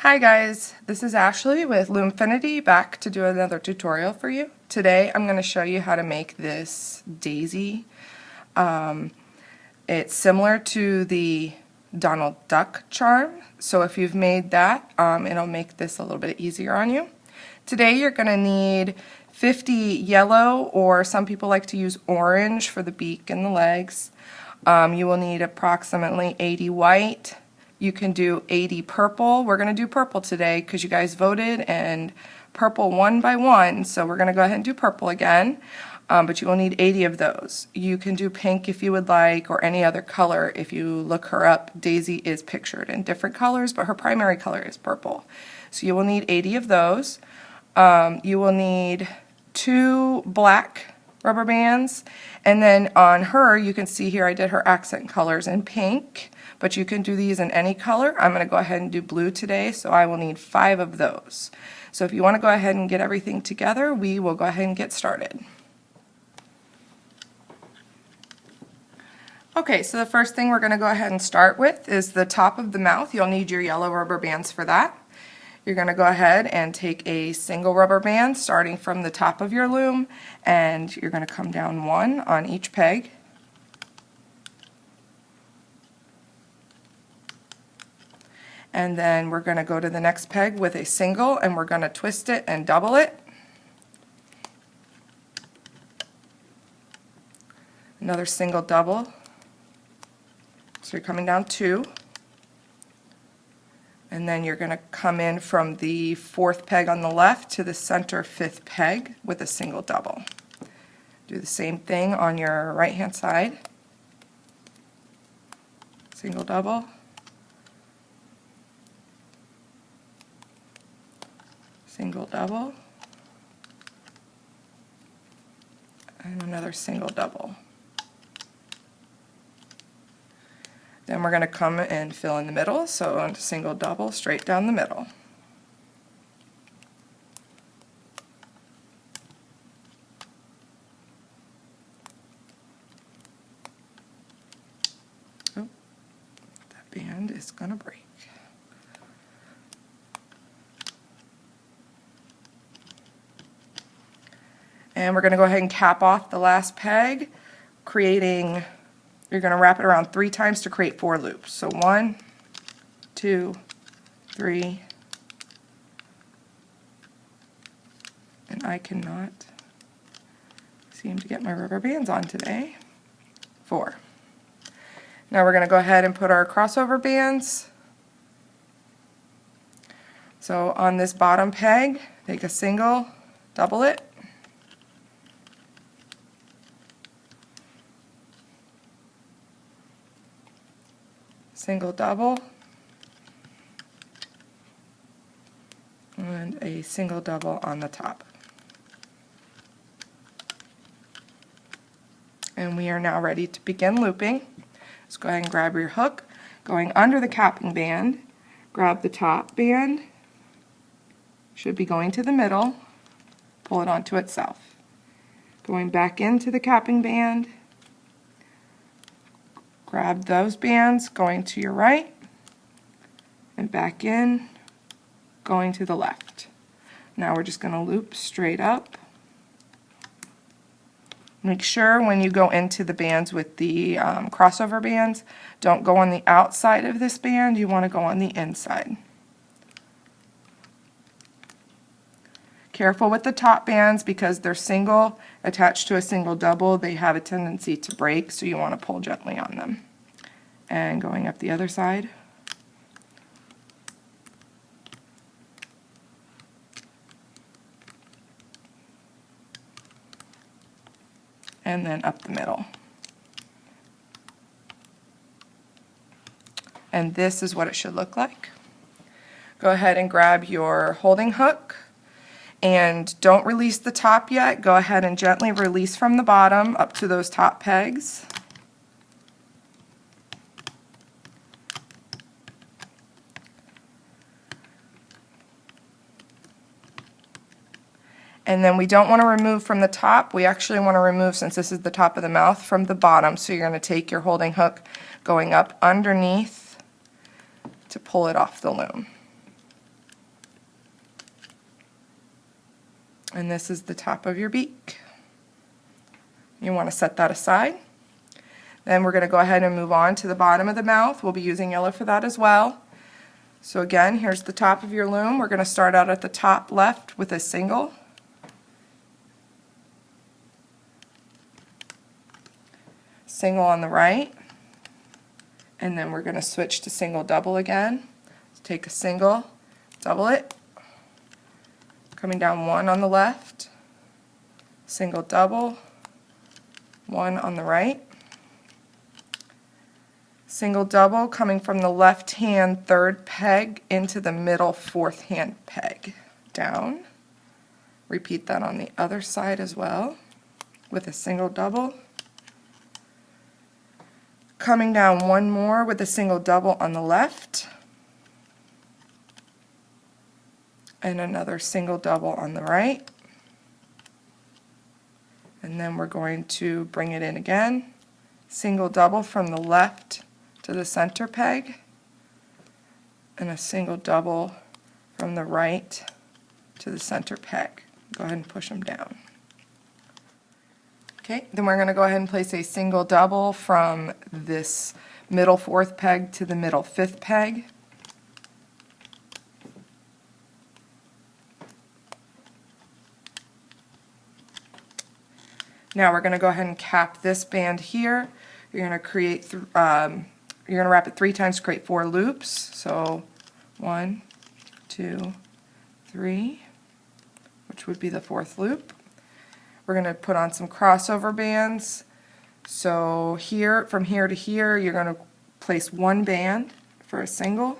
Hi guys, this is Ashley with Lumefinity, back to do another tutorial for you. Today I'm going to show you how to make this daisy. It's similar to the Donald Duck charm, so if you've made that, it'll make this a little bit easier on you. Today you're going to need 50 yellow, or some people like to use orange for the beak and the legs. You will need approximately 80 white. You can do 80 purple. We're going to do purple today because you guys voted and purple won by one, so we're going to go ahead and do purple again. But you will need 80 of those. You can do pink if you would like, or any other color. If you look her up, Daisy is pictured in different colors, but her primary color is purple. So you will need 80 of those. You will need 2 black rubber bands, and then on her you can see here I did her accent colors in pink, but you can do these in any color. I'm going to go ahead and do blue today, so I will need 5 of those. So if you want to go ahead and get everything together, we will go ahead and get started. Okay, so the first thing we're going to go ahead and start with is the top of the mouth. You'll need your yellow rubber bands for that. You're going to go ahead and take a single rubber band starting from the top of your loom, and you're going to come down 1 on each peg. And then we're going to go to the next peg with a single, and we're going to twist it and double it. Another single double. So you're coming down 2. And then you're going to come in from the 4th peg on the left to the center 5th peg with a single double. Do the same thing on your right hand side. Single double. Single double. And another single double. Then we're going to come and fill in the middle, so on single double straight down the middle. Oh, that band is going to break. And we're going to go ahead and cap off the last peg, creating, you're going to wrap it around 3 times to create 4 loops. So 1, 2, 3, and I cannot seem to get my rubber bands on today. 4. Now we're going to go ahead and put our crossover bands. So on this bottom peg, take a single, double it. Single double, and a single double on the top. And we are now ready to begin looping. Let's go ahead and grab your hook, going under the capping band, grab the top band, should be going to the middle, pull it onto itself. Going back into the capping band, grab those bands going to your right, and back in, going to the left. Now we're just going to loop straight up. Make sure when you go into the bands with the crossover bands, don't go on the outside of this band, you want to go on the inside. Careful with the top bands because they're single, attached to a single double. They have a tendency to break, so you want to pull gently on them. And going up the other side. And then up the middle. And this is what it should look like. Go ahead and grab your holding hook. And don't release the top yet. Go ahead and gently release from the bottom up to those top pegs. And then we don't want to remove from the top. We actually want to remove, since this is the top of the mouth, from the bottom. So you're going to take your holding hook going up underneath to pull it off the loom. And this is the top of your beak. You want to set that aside. Then we're going to go ahead and move on to the bottom of the mouth. We'll be using yellow for that as well. So again, here's the top of your loom. We're going to start out at the top left with a single. Single on the right. And then we're going to switch to single double again. So take a single, double it. Coming down one on the left. Single double. One on the right. Single double coming from the left hand third peg into the middle fourth hand peg. Down. Repeat that on the other side as well with a single double. Coming down one more with a single double on the left. And another single double on the right. And then we're going to bring it in again. Single double from the left to the center peg, and a single double from the right to the center peg. Go ahead and push them down. Okay, then we're going to go ahead and place a single double from this middle fourth peg to the middle fifth peg. Now we're going to go ahead and cap this band here. You're going to create, you're going to wrap it 3 times to create 4 loops. So 1, 2, 3, which would be the 4th loop. We're going to put on some crossover bands. So here, from here to here, you're going to place 1 band for a single.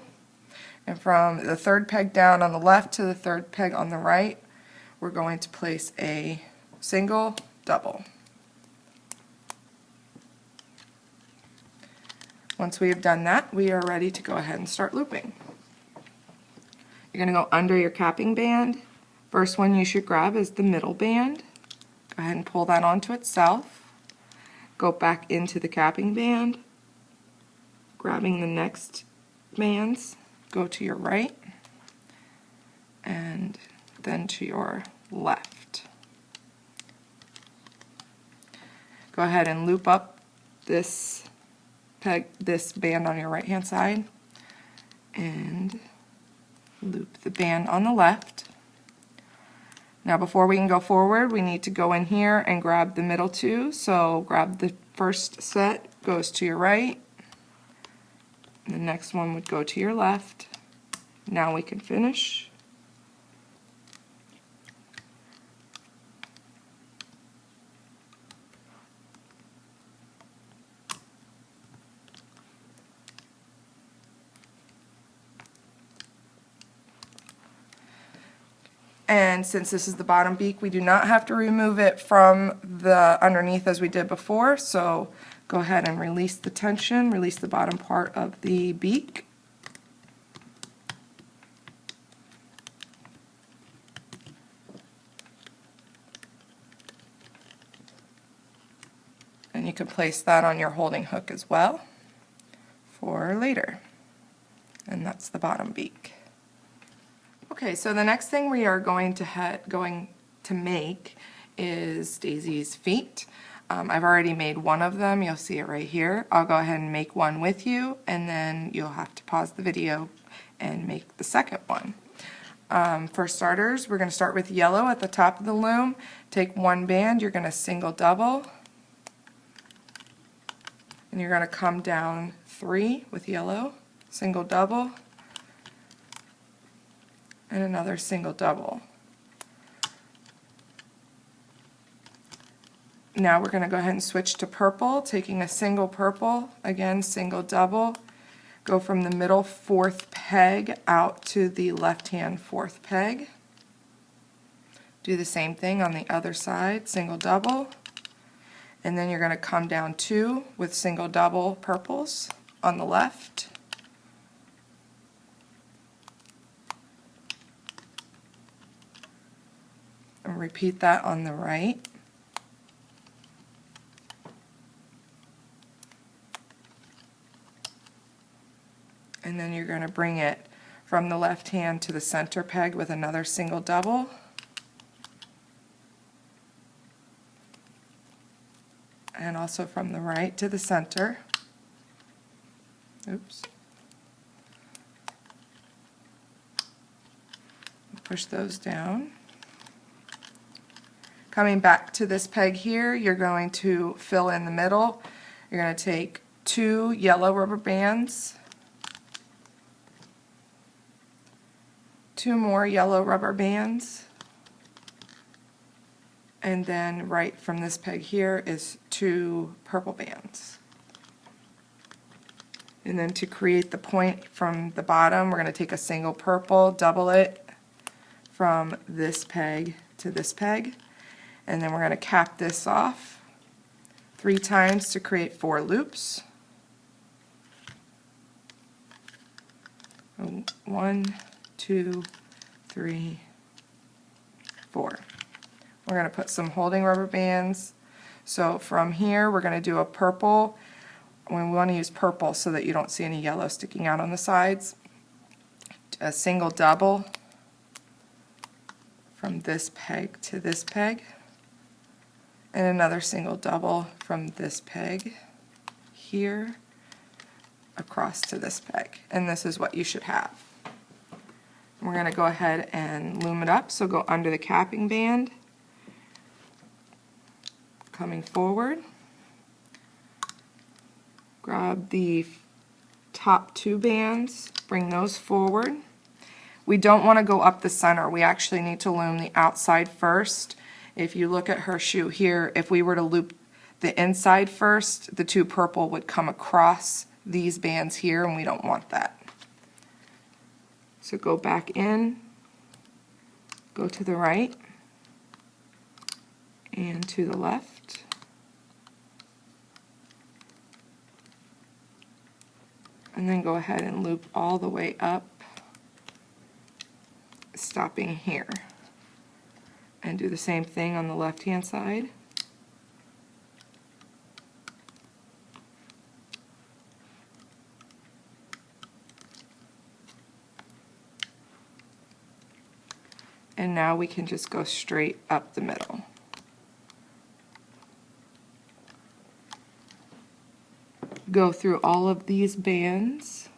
And from the 3rd peg down on the left to the 3rd peg on the right, we're going to place a single double. Once we have done that, we are ready to go ahead and start looping. You're going to go under your capping band. First one you should grab is the middle band. Go ahead and pull that onto itself. Go back into the capping band. Grabbing the next bands, go to your right and then to your left. Go ahead and loop up this band on your right hand side and loop the band on the left. Now before we can go forward, we need to go in here and grab the middle 2. So grab the first set, goes to your right, and the next one would go to your left. Now we can finish. And since this is the bottom beak, we do not have to remove it from the underneath as we did before, so go ahead and release the tension, release the bottom part of the beak. And you can place that on your holding hook as well for later. And that's the bottom beak. Okay, so the next thing we are going to make is Daisy's feet. I've already made one of them. You'll see it right here. I'll go ahead and make one with you, and then you'll have to pause the video and make the second one. For starters, we're going to start with yellow at the top of the loom. Take 1 band, you're going to single double, and you're going to come down 3 with yellow, single double, and another single double. Now we're going to go ahead and switch to purple, taking a single purple, again single double, go from the middle 4th peg out to the left hand 4th peg. Do the same thing on the other side, single double, and then you're going to come down 2 with single double purples on the left. And repeat that on the right. And then you're going to bring it from the left hand to the center peg with another single double. and also from the right to the center. Oops. Push those down. Coming back to this peg here, you're going to fill in the middle. You're going to take 2 yellow rubber bands, 2 more yellow rubber bands, and then right from this peg here is 2 purple bands. And then to create the point from the bottom, we're going to take a single purple, double it from this peg to this peg, and then we're going to cap this off 3 times to create 4 loops. 1, 2, 3, 4. We're going to put some holding rubber bands. So from here we're going to do a purple. We want to use purple so that you don't see any yellow sticking out on the sides. A single double from this peg to this peg, and another single double from this peg here across to this peg, and this is what you should have. We're going to go ahead and loom it up, so go under the capping band, coming forward, grab the top 2 bands, bring those forward. We don't want to go up the center. We actually need to loom the outside first. If you look at her shoe here, if we were to loop the inside first, the 2 purple would come across these bands here, and we don't want that. So go back in, go to the right and to the left. And then go ahead and loop all the way up, stopping here. And do the same thing on the left hand side. And now we can just go straight up the middle. Go through all of these bands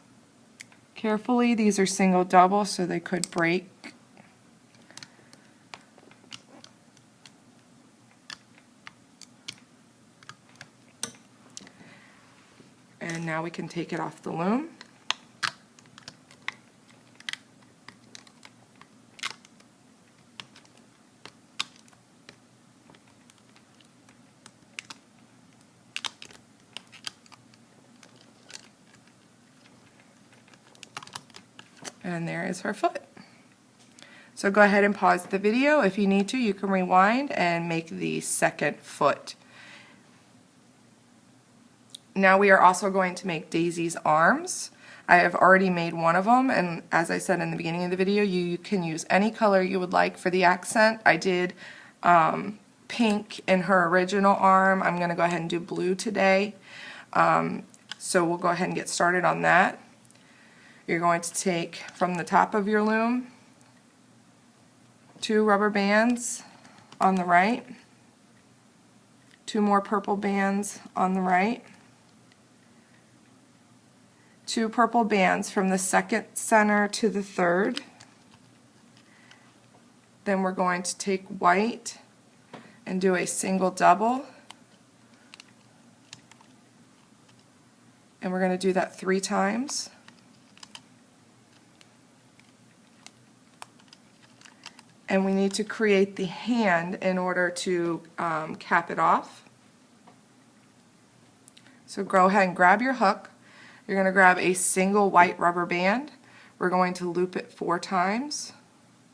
carefully. These are single double, so they could break. And now we can take it off the loom. And there is her foot. So go ahead and pause the video. If you need to, you can rewind and make the second foot. Now we are also going to make Daisy's arms. I have already made one of them, and as I said in the beginning of the video, you can use any color you would like for the accent. I did pink in her original arm. I'm going to go ahead and do blue today. So we'll go ahead and get started on that. You're going to take from the top of your loom 2 rubber bands on the right, 2 more purple bands on the right, 2 purple bands from the second center to the third. Then we're going to take white and do a single double, and we're going to do that 3 times. And we need to create the hand in order to cap it off. So go ahead and grab your hook. You're going to grab a single white rubber band. We're going to loop it 4 times.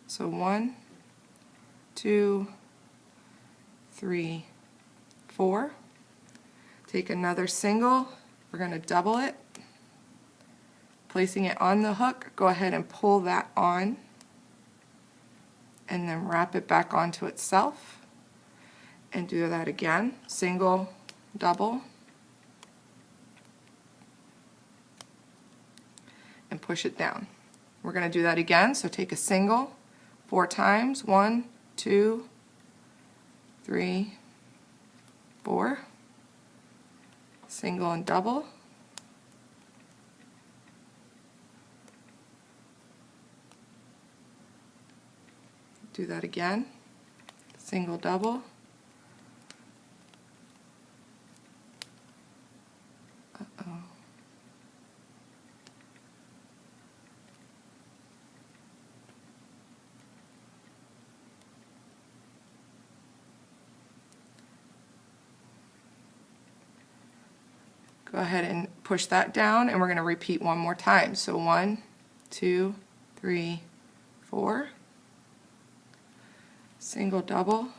So 1, 2, 3, 4. Take another single. We're going to double it. Placing it on the hook, go ahead and pull that on, and then wrap it back onto itself, and do that again. Single, double, and push it down. We're going to do that again, so take a single 4 times. 1, 2, 3, 4. single and double. Do that again, single, double. Go ahead and push that down, and we're going to repeat one more time. So 1, 2, 3, 4, single, double,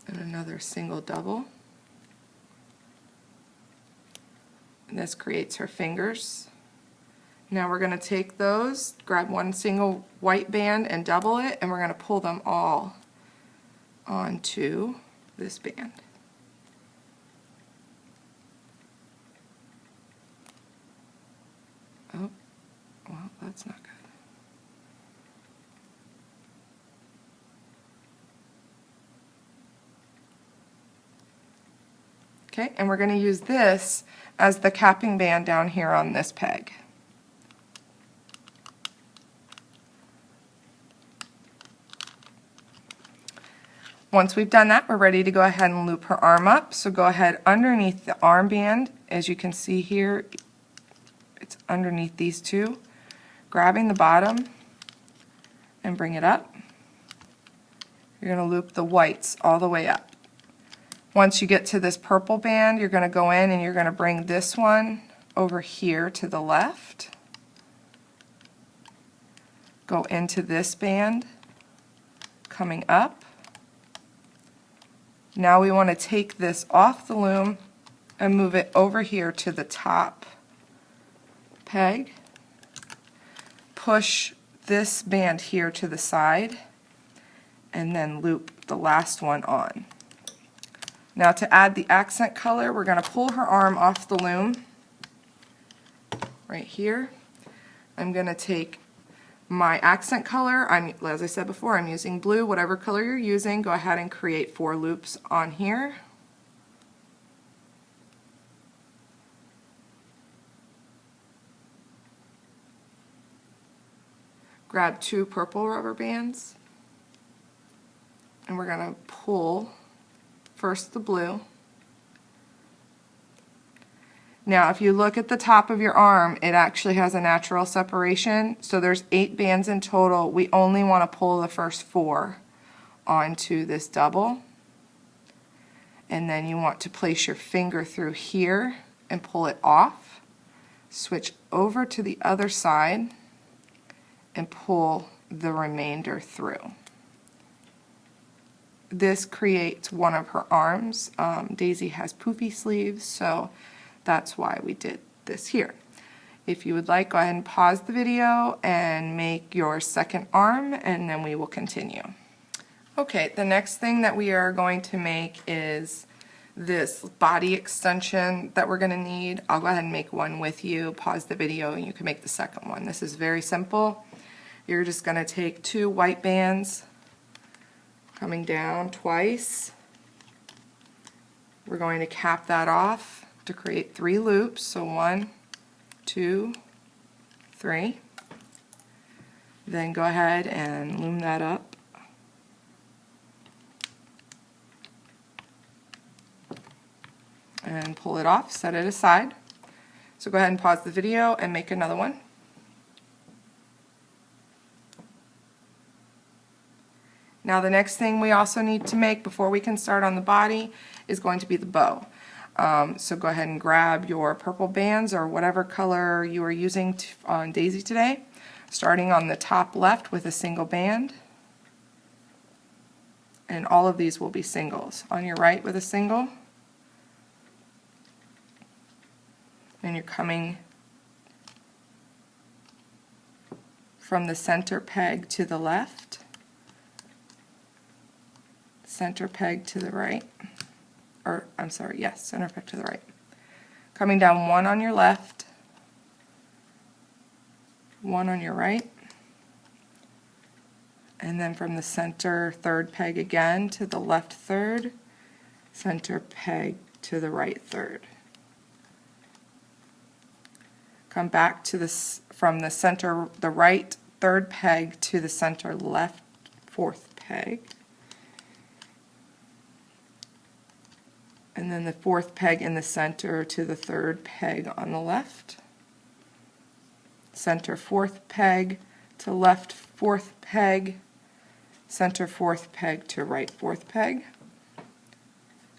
and another single, double. And this creates her fingers. Now we're going to take those, grab one single white band and double it, and we're going to pull them all onto this band. Oh, well, that's not good. Okay, and we're going to use this as the capping band down here on this peg. Once we've done that, we're ready to go ahead and loop her arm up. So go ahead underneath the armband, as you can see here, it's underneath these two, grabbing the bottom and bring it up. You're going to loop the whites all the way up. Once you get to this purple band, you're going to go in and you're going to bring this one over here to the left. Go into this band, coming up. Now we want to take this off the loom and move it over here to the top peg. Push this band here to the side and then loop the last one on. Now to add the accent color, we're going to pull her arm off the loom right here. I'm going to take my accent color, as I said before, I'm using blue. Whatever color you're using, go ahead and create 4 loops on here. Grab 2 purple rubber bands, and we're going to pull first the blue. Now if you look at the top of your arm, it actually has a natural separation, so there's 8 bands in total. We only want to pull the first 4 onto this double, and then you want to place your finger through here and pull it off. Switch over to the other side and pull the remainder through. This creates one of her arms. Daisy has poofy sleeves, so that's why we did this here. If you would like, go ahead and pause the video and make your second arm, and then we will continue. Okay, the next thing that we are going to make is this body extension that we're going to need. I'll go ahead and make one with you, pause the video, and you can make the second one. This is very simple. You're just going to take 2 white bands, coming down twice. We're going to cap that off to create 3 loops, so 1, 2, 3. Then go ahead and loom that up. And pull it off, set it aside. So go ahead and pause the video and make another one. Now the next thing we also need to make before we can start on the body is going to be the bow. So go ahead and grab your purple bands or whatever color you are using on Daisy today, starting on the top left with a single band. And all of these will be singles. On your right with a single. And you're coming from the center peg to the left, center peg to the right, or I'm sorry, yes, center peg to the right. Coming down 1 on your left, 1 on your right, and then from the center third peg again to the left third, center peg to the right third. Come back to this from the center, the right third peg to the center left fourth peg. And then the fourth peg in the center to the third peg on the left. Center fourth peg to left fourth peg, center fourth peg to right fourth peg.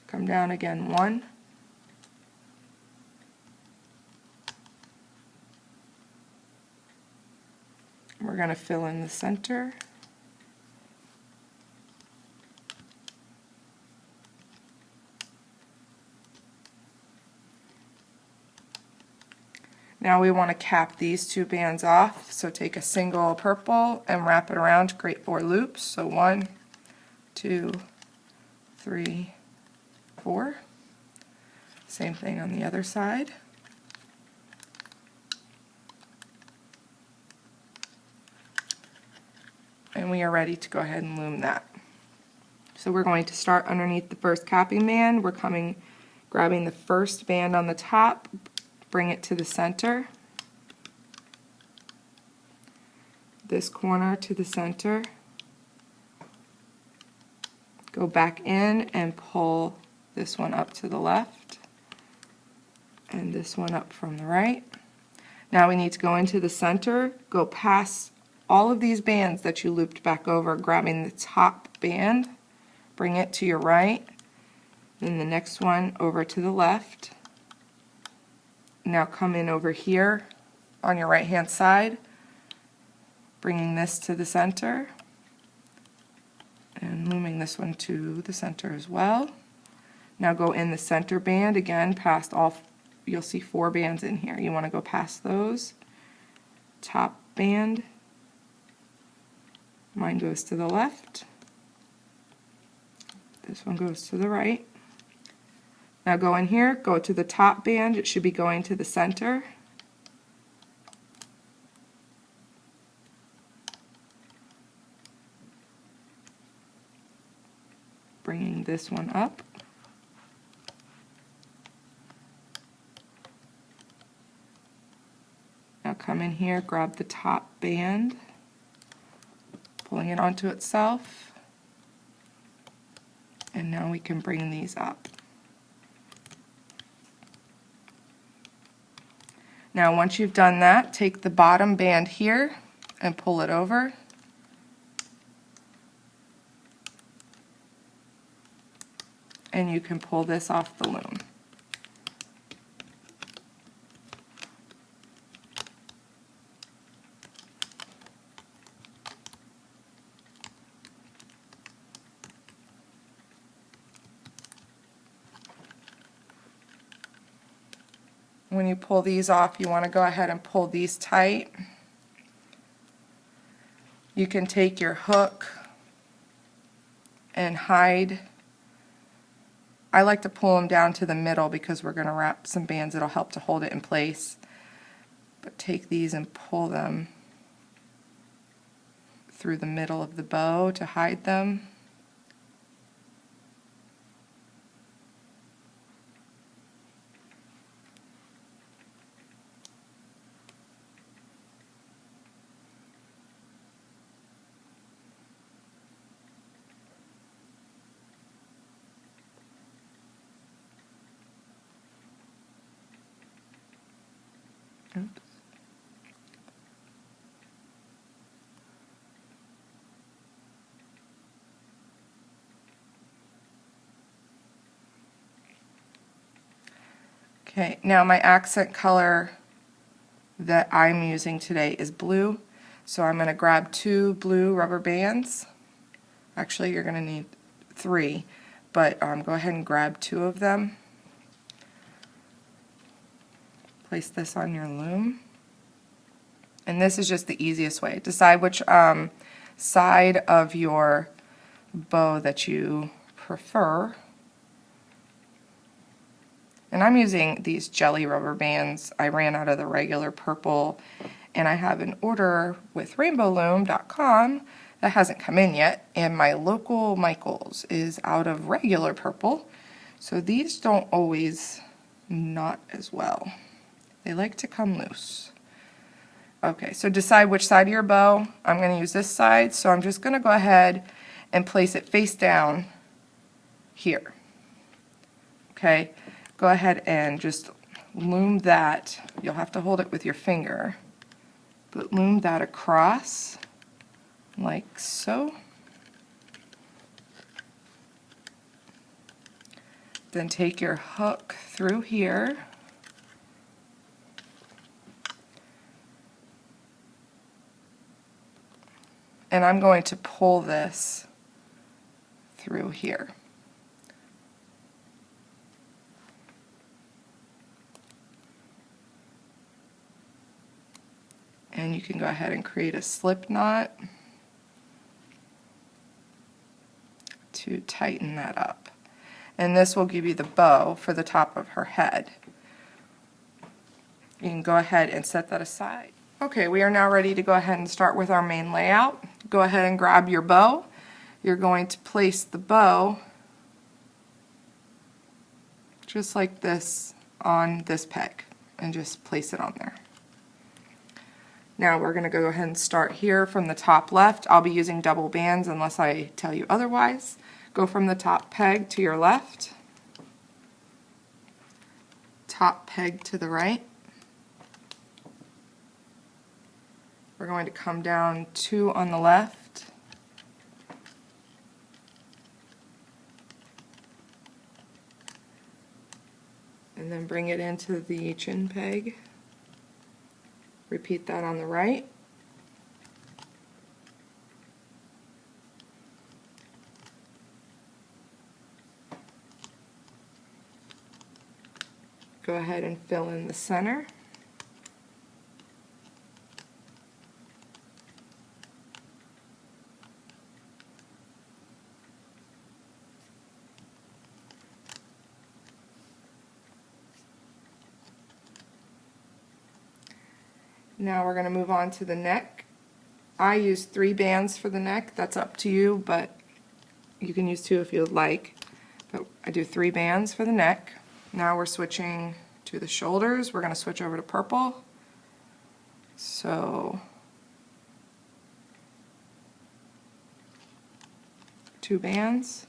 Come down again one. We're going to fill in the center. Now we want to cap these two bands off, so take a single purple and wrap it around to create 4 loops. So 1, 2, 3, 4. Same thing on the other side. And we are ready to go ahead and loom that. So we're going to start underneath the first capping band. We're grabbing the first band on the top, bring it to the center, this corner to the center, go back in and pull this one up to the left and this one up from the right. Now we need to go into the center, go past all of these bands that you looped back over, grabbing the top band, bring it to your right, then the next one over to the left. Now come in over here on your right hand side, bringing this to the center and looming this one to the center as well. Now go in the center band again past all, you'll see 4 bands in here. You want to go past those. Top band, mine goes to the left, this one goes to the right. Now go in here, go to the top band, it should be going to the center. Bringing this one up. Now come in here, grab the top band, pulling it onto itself, and now we can bring these up. Now once you've done that, take the bottom band here and pull it over. And you can pull this off the loom. When you pull these off, you want to go ahead and pull these tight. You can take your hook and hide. I like to pull them down to the middle because we're going to wrap some bands that'll help to hold it in place. But take these and pull them through the middle of the bow to hide them. Oops. Okay, now my accent color that I'm using today is blue, so I'm going to grab 2 blue rubber bands. Actually, you're going to need 3, but go ahead and grab 2 of them. Place this on your loom, and this is just the easiest way. Decide which side of your bow that you prefer. And I'm using these jelly rubber bands. I ran out of the regular purple, and I have an order with rainbowloom.com that hasn't come in yet, and my local Michaels is out of regular purple, so these don't always knot as well. They like to come loose. Okay, so decide which side of your bow. I'm going to use this side, so I'm just going to go ahead and place it face down here. Okay, go ahead and just loom that. You'll have to hold it with your finger, but loom that across like so. Then take your hook through here. And I'm going to pull this through here. And you can go ahead and create a slip knot to tighten that up. And this will give you the bow for the top of her head. You can go ahead and set that aside. Okay, we are now ready to go ahead and start with our main layout. Go ahead and grab your bow. You're going to place the bow just like this on this peg and just place it on there. Now we're going to go ahead and start here from the top left. I'll be using double bands unless I tell you otherwise. Go from the top peg to your left, top peg to the right. We're going to come down 2 on the left, and then bring it into the chin peg. Repeat that on the right. Go ahead and fill in the center. Now we're going to move on to the neck. I use 3 bands for the neck. That's up to you, but you can use 2 if you would like. But I do 3 bands for the neck. Now we're switching to the shoulders. We're going to switch over to purple. So 2 bands,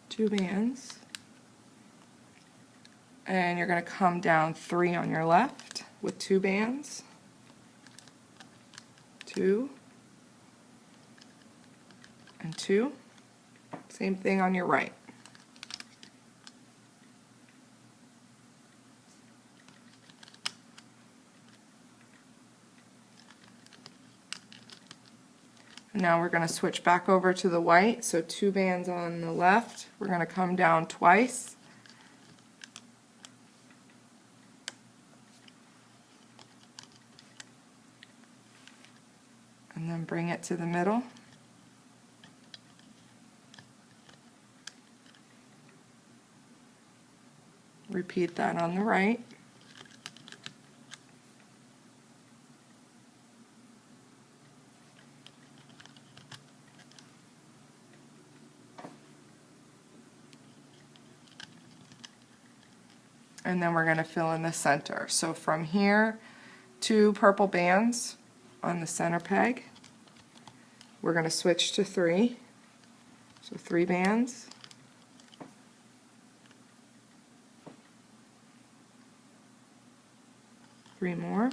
2 bands. And you're going to come down 3 on your left with 2 bands, 2, and 2. Same thing on your right. And now we're going to switch back over to the white, so 2 bands on the left. We're going to come down twice. And then bring it to the middle. Repeat that on the right. And then we're going to fill in the center. So from here, 2 purple bands on the center peg. We're going to switch to 3. So 3 bands. Three more.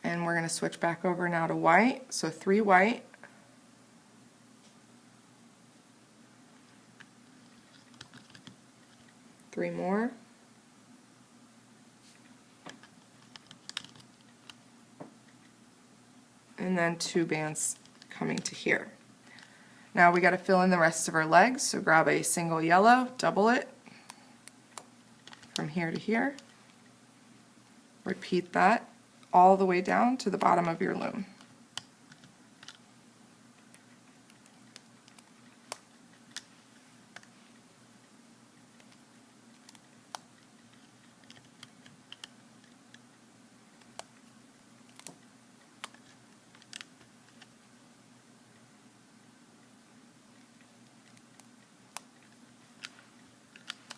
And we're going to switch back over now to white. So 3 white. 3 more. And then 2 bands coming to here. Now we got to fill in the rest of our legs, so grab a single yellow, double it from here to here. Repeat that all the way down to the bottom of your loom.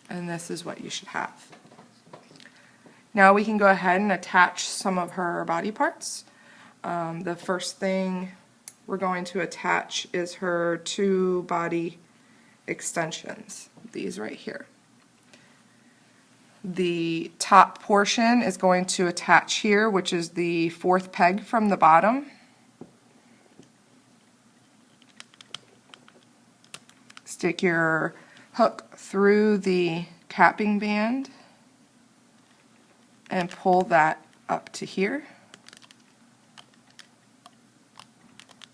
And this is what you should have. Now we can go ahead and attach some of her body parts. The first thing we're going to attach is her 2 body extensions, these right here. The top portion is going to attach here, which is the 4th peg from the bottom. Stick your hook through the capping band and pull that up to here,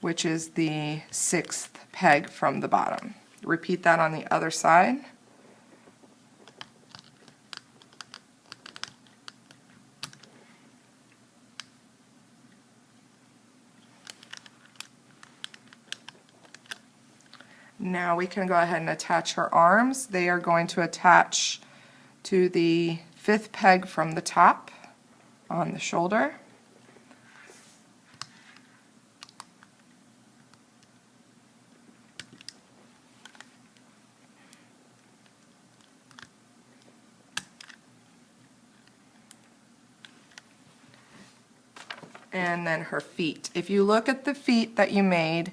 which is the 6th peg from the bottom. Repeat that on the other side. Now we can go ahead and attach her arms. They are going to attach to the 5th peg from the top on the shoulder. And then her feet. If you look at the feet that you made,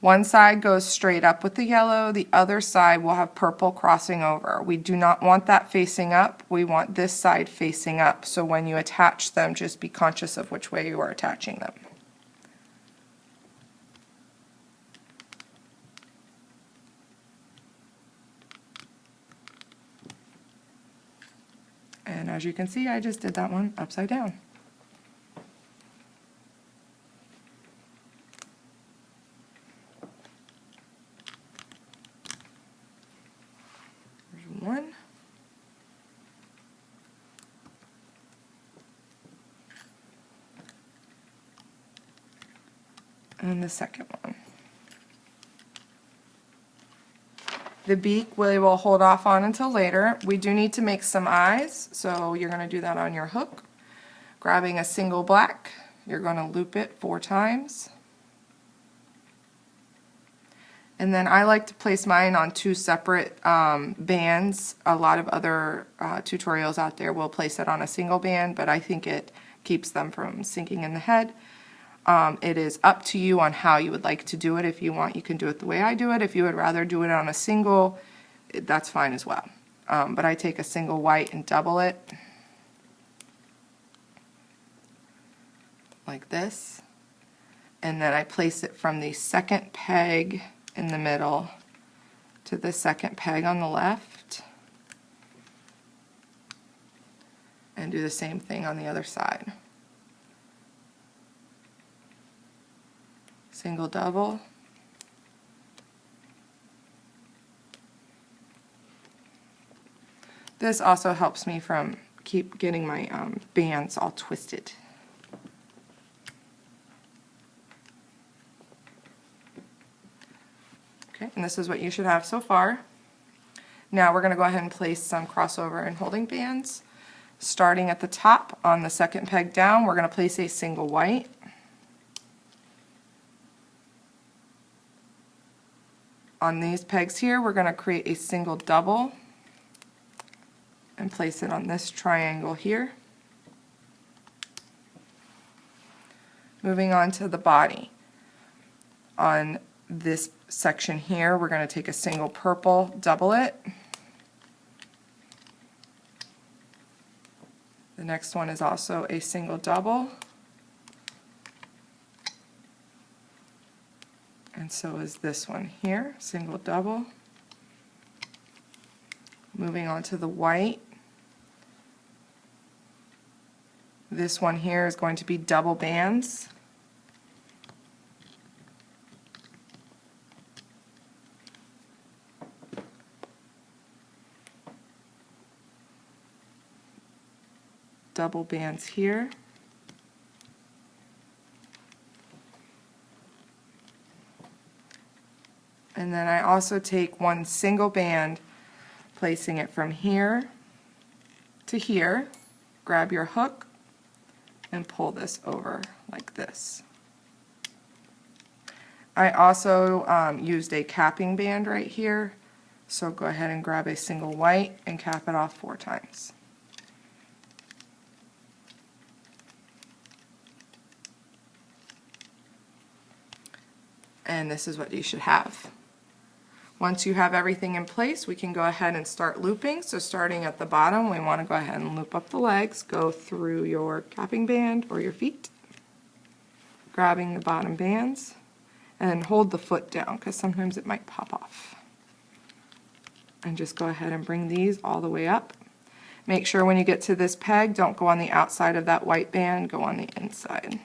one side goes straight up with the yellow, the other side will have purple crossing over. We do not want that facing up, we want this side facing up. So when you attach them, just be conscious of which way you are attaching them. And as you can see, I just did that one upside down. One. And the second one. The beak we will hold off on until later. We do need to make some eyes, so you're going to do that on your hook. Grabbing a single black, you're going to loop it 4 times. And then I like to place mine on 2 separate bands. A lot of other tutorials out there will place it on a single band, but I think it keeps them from sinking in the head. It is up to you on how you would like to do it. If you want, you can do it the way I do it. If you would rather do it on a single, that's fine as well. But I take a single white and double it like this. And then I place it from the 2nd peg in the middle to the 2nd peg on the left, and do the same thing on the other side. Single, double. This also helps me from keep getting my bands all twisted. Okay, and this is what you should have so far. Now we're going to go ahead and place some crossover and holding bands. Starting at the top on the 2nd peg down, we're going to place a single white. On these pegs here, we're going to create a single double and place it on this triangle here. Moving on to the body. On this section here, we're going to take a single purple, double it. The next one is also a single double. And so is this one here, single double. Moving on to the white. This one here is going to be double bands. Double bands here. And then I also take one single band, placing it from here to here. Grab your hook and pull this over like this. I also used a capping band right here So go ahead and grab a single white and cap it off 4 times. And this is what you should have. Once you have everything in place, we can go ahead and start looping. So starting at the bottom, we want to go ahead and loop up the legs, go through your capping band or your feet, grabbing the bottom bands, and hold the foot down because sometimes it might pop off. And just go ahead and bring these all the way up. Make sure when you get to this peg, don't go on the outside of that white band, go on the inside.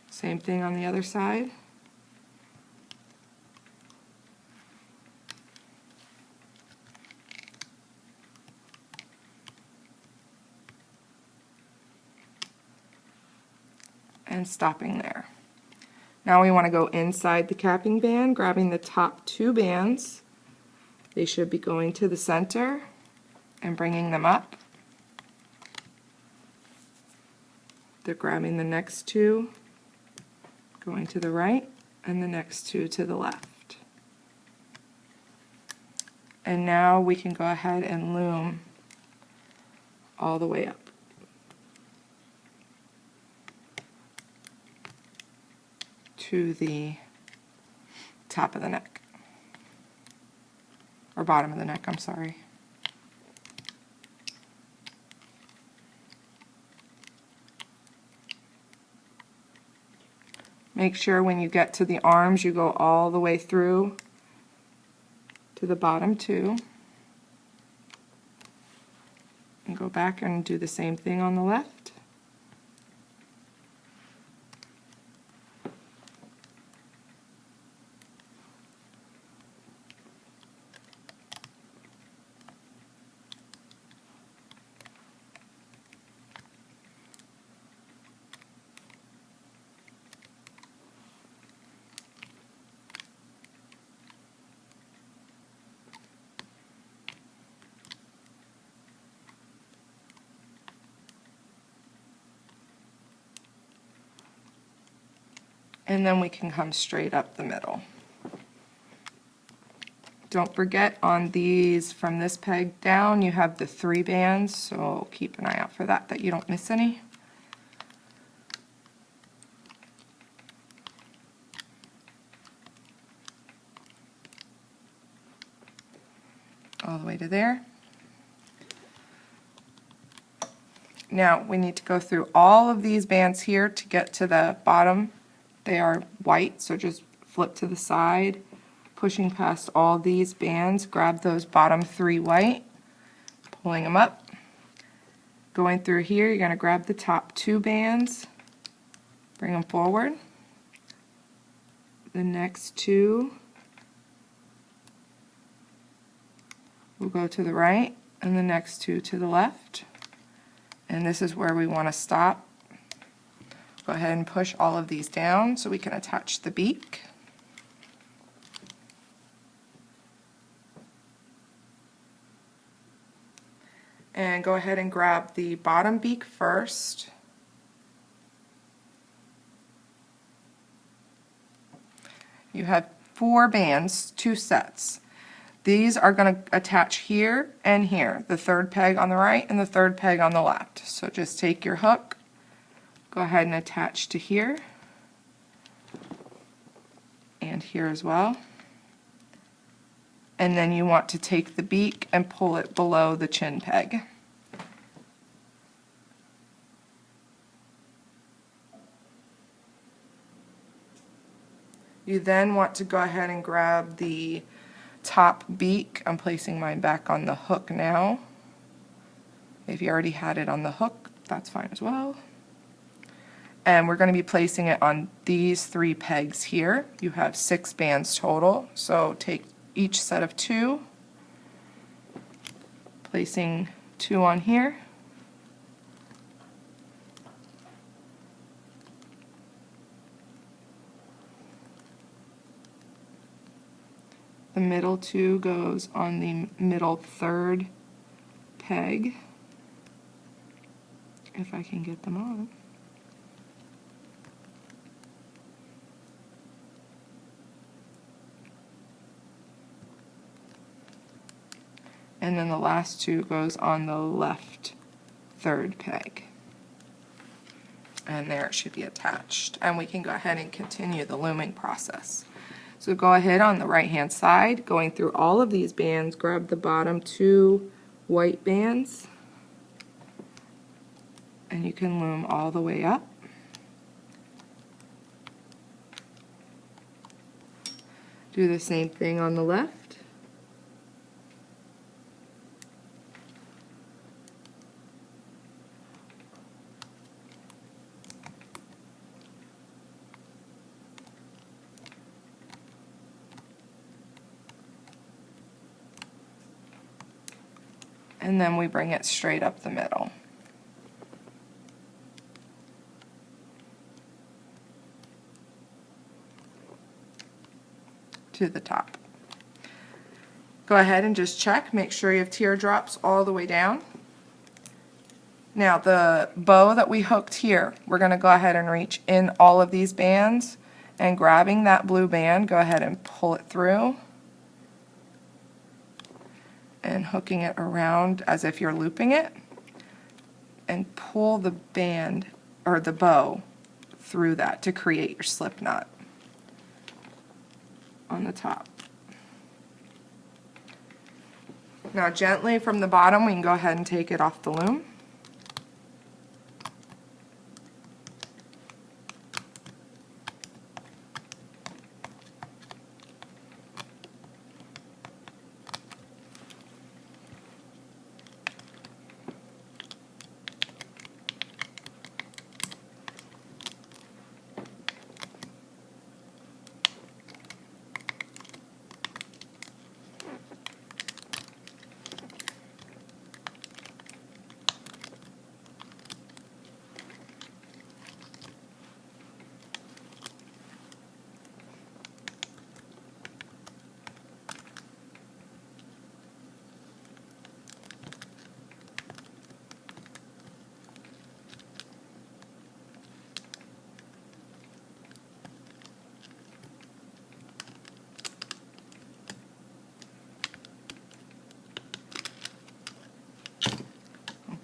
Same thing on the other side. And stopping there. Now we want to go inside the capping band, grabbing the top 2 bands. They should be going to the center and bringing them up. They're grabbing the next 2, going to the right, and the next 2 to the left. And now we can go ahead and loom all the way up. To the top of the neck, or bottom of the neck, I'm sorry. Make sure when you get to the arms you go all the way through to the bottom 2 and go back and do the same thing on the left. And then we can come straight up the middle. Don't forget on these from this peg down you have the 3 bands, so keep an eye out for that you don't miss any. All the way to there. Now we need to go through all of these bands here to get to the bottom. They are white, so just flip to the side, pushing past all these bands, grab those bottom 3 white, pulling them up. Going through here, you're going to grab the top 2 bands, bring them forward. The next 2 will go to the right, and the next 2 to the left. And this is where we want to stop. Go ahead and push all of these down so we can attach the beak. And go ahead and grab the bottom beak first. You have 4 bands, 2 sets. These are going to attach here and here, the 3rd peg on the right and the 3rd peg on the left. So just take your hook, go ahead and attach to here and here as well. And then you want to take the beak and pull it below the chin peg. You then want to go ahead and grab the top beak. I'm placing mine back on the hook now. If you already had it on the hook, that's fine as well. And we're going to be placing it on these 3 pegs here. You have 6 bands total, so take each set of 2, placing 2 on here, the middle 2 goes on the middle 3rd peg, if I can get them on. and then the last two goes on the left third peg. And there it should be attached. And we can go ahead and continue the looming process. So go ahead on the right hand side, going through all of these bands, grab the bottom two white bands, and you can loom all the way up. Do the same thing on the left. And then we bring it straight up the middle. To the top. Go ahead and just check, make sure you have teardrops all the way down. Now the bow that we hooked here, we're going to go ahead and reach in all of these bands, and grabbing that blue band, go ahead and pull it through and hooking it around as if you're looping it, and pull the band or the bow through that to create your slip knot on the top. Now gently from the bottom we can go ahead and take it off the loom.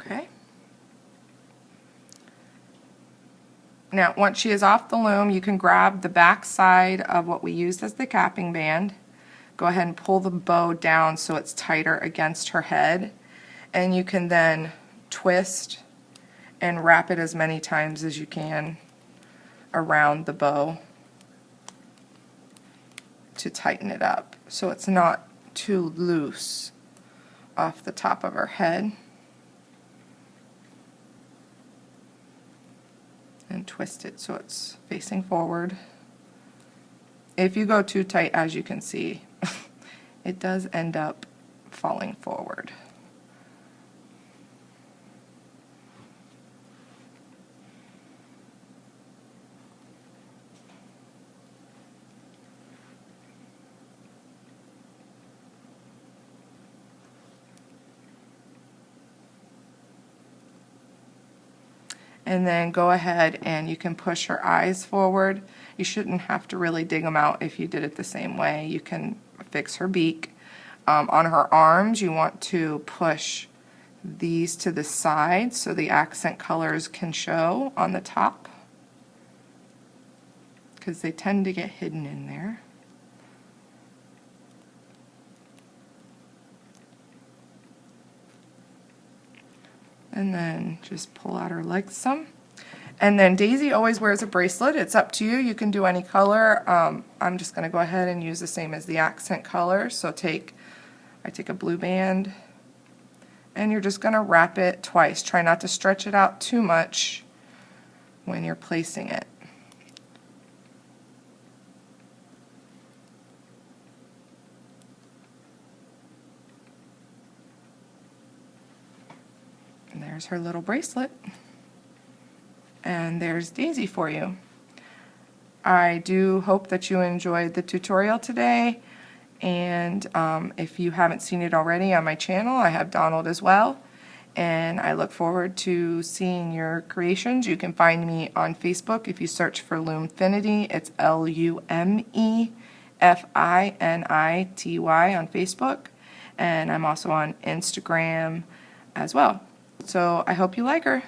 Okay. Now, once she is off the loom, you can grab the back side of what we used as the capping band. Go ahead and pull the bow down so it's tighter against her head. And you can then twist and wrap it as many times as you can around the bow to tighten it up so it's not too loose off the top of her head. And twist it so it's facing forward. If you go too tight, as you can see, it does end up falling forward. And then go ahead and you can push her eyes forward. You shouldn't have to really dig them out if you did it the same way. You can fix her beak. On her arms, you want to push these to the side so the accent colors can show on the top, because they tend to get hidden in there. And then just pull out her legs some. And then Daisy always wears a bracelet. It's up to you. You can do any color. I'm just going to go ahead and use the same as the accent color. So I take a blue band, and you're just going to wrap it twice. Try not to stretch it out too much when you're placing it. And there's her little bracelet. And there's Daisy for you. I do hope that you enjoyed the tutorial today, and if you haven't seen it already on my channel, I have Donald as well, and I look forward to seeing your creations. You can find me on Facebook if you search for Lumefinity. It's Lumefinity on Facebook. and I'm also on Instagram as well. So I hope you like her.